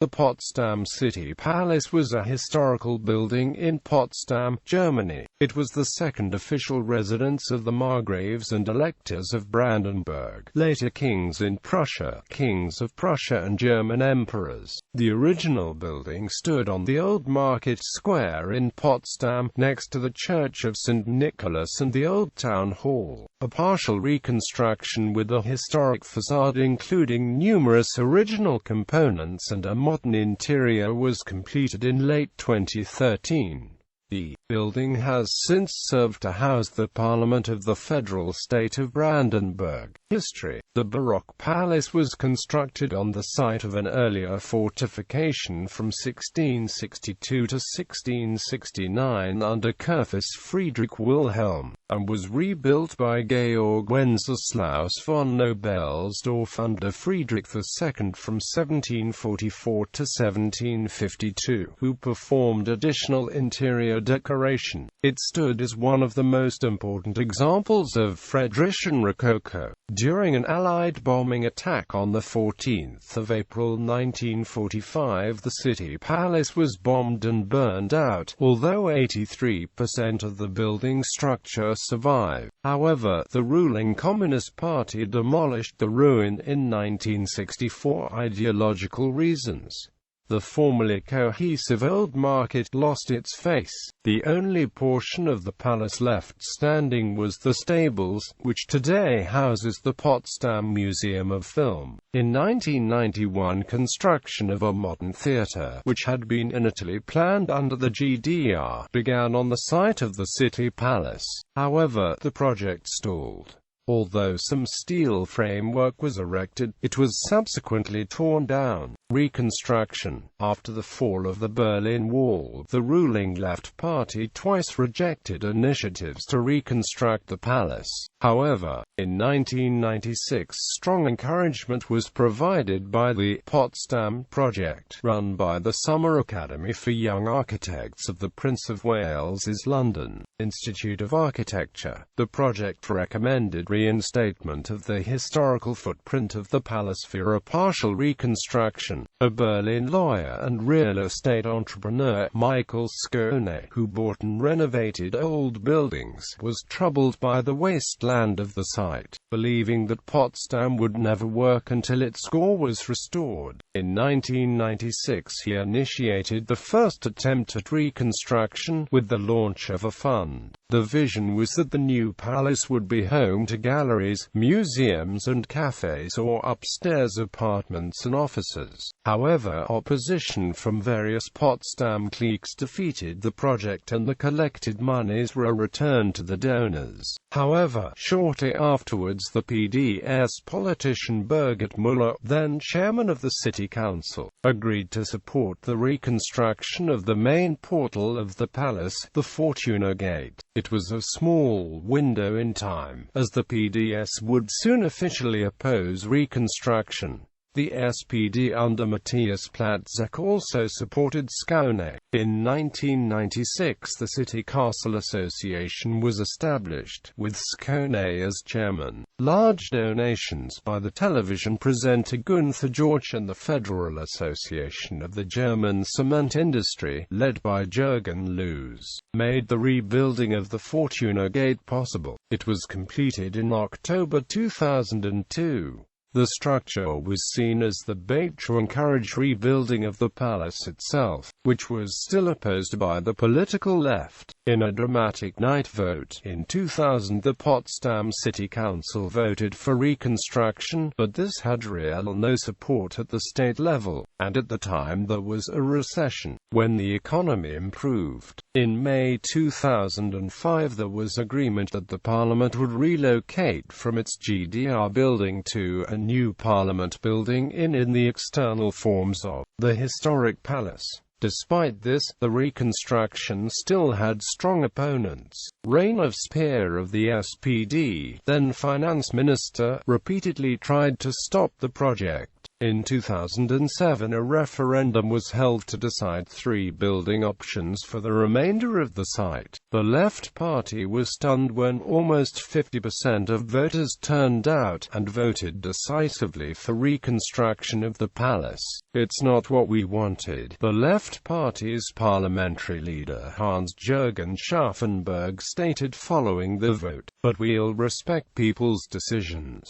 The Potsdam City Palace was a historical building in Potsdam, Germany. It was the second official residence of the margraves and electors of Brandenburg, later kings in Prussia, kings of Prussia and German emperors. The original building stood on the Old Market Square in Potsdam, next to the Church of St.Nicholas and the Old Townhall. A partial reconstruction with a historic facade including numerous original components and a modern interior was completed in late 2013. The building has since served to house the Parliament of the Federal State of Brandenburg. History. The Baroque palace was constructed on the site of an earlier fortification from 1662 to 1669 under Kurfürst Friedrich Wilhelm, and was rebuilt by Georg Wenceslaus von Knobelsdorff under Friedrich II from 1744 to 1752, who performed additional interior decoration. It stood as one of the most important examples of Friedrichian Rococo. During an Allied bombing attack on the 14th of April 1945, the city palace was bombed and burned out, although 83% of the building structure survived. However, the ruling Communist Party demolished the ruin in 1964 for ideological reasons. The formerly cohesive Old Market lost its face. The only portion of the palace left standing was the stables, which today houses the Potsdam Museum of Film. In 1991, construction of a modern theatre, which had been initially planned under the GDR, began on the site of the city palace. However, the project stalled. Although some steel framework was erected, it was subsequently torn down. Reconstruction. After the fall of the Berlin Wall, the ruling Left Party twice rejected initiatives to reconstruct the palace. However, in 1996 strong encouragement was provided by the Potsdam Project, run by the Summer Academy for Young Architects of the Prince of Wales's London Institute of Architecture. The project recommended reinstatement of the historical footprint of the palace for a partial reconstruction. A Berlin lawyer and real estate entrepreneur, Michael Skone, who bought and renovated old buildings, was troubled by the wasteland of the site, believing that Potsdam would never work until its score was restored. In 1996 he initiated the first attempt at reconstruction, with the launch of a fund. The vision was that the new palace would be home to galleries, museums and cafes, or upstairs apartments and offices. However, opposition from various Potsdam cliques defeated the project and the collected monies were returned to the donors. However, shortly afterwards the PDS politician Birgit Müller, then chairman of the city council, agreed to support the reconstruction of the main portal of the palace, the Fortuna Gate. It was a small window in time, as the PDS would soon officially oppose reconstruction. The SPD under Matthias Platzek also supported Skone. In 1996 the City Castle Association was established, with Skone as chairman. Large donations by the television presenter Gunther George and the Federal Association of the German Cement Industry, led by Jürgen Loos, made the rebuilding of the Fortuna Gate possible. It was completed in October 2002. The structure was seen as the bait to encourage rebuilding of the palace itself, which was still opposed by the political left. In a dramatic night vote in 2000, the Potsdam City Council voted for reconstruction, but this had no support at the state level, and at the time there was a recession. When the economy improved, in May 2005 there was agreement that the parliament would relocate from its GDR building to a new parliament building in the external forms of the historic palace. Despite this, the reconstruction still had strong opponents. Roland.h.bueb of the SPD, then finance minister, repeatedly tried to stop the project. In 2007, a referendum was held to decide 3 building options for the remainder of the site. The Left Party was stunned when almost 50% of voters turned out, and voted decisively for reconstruction of the palace. "It's not what we wanted," the Left Party's parliamentary leader Hans-Jürgen Schaffenberg stated following the vote, "But we'll respect people's decisions."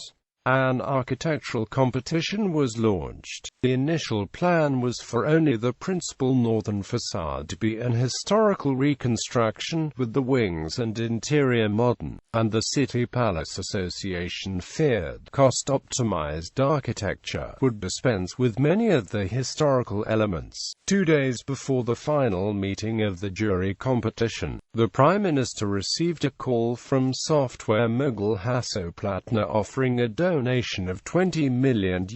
An architectural competition was launched. The initial plan was for only the principal northern facade to be an historical reconstruction, with the wings and interior modern, and the City Palace Association feared cost-optimized architecture would dispense with many of the historical elements. 2 days before the final meeting of the jury competition, the Prime Minister received a call from software mogul Hasso Plattner offering a donation of €20 million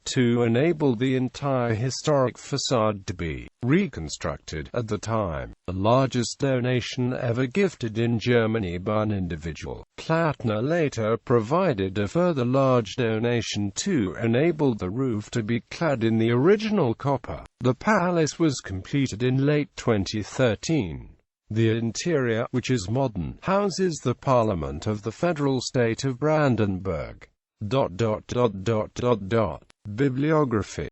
to enable the entire historic facade to be reconstructed. At the time, the largest donation ever gifted in Germany by an individual. Plattner later provided a further large donation to enable the roof to be clad in the original copper. The palace was completed in late 2013. The interior, which is modern, houses the Parliament of the Federal State of Brandenburg. Bibliography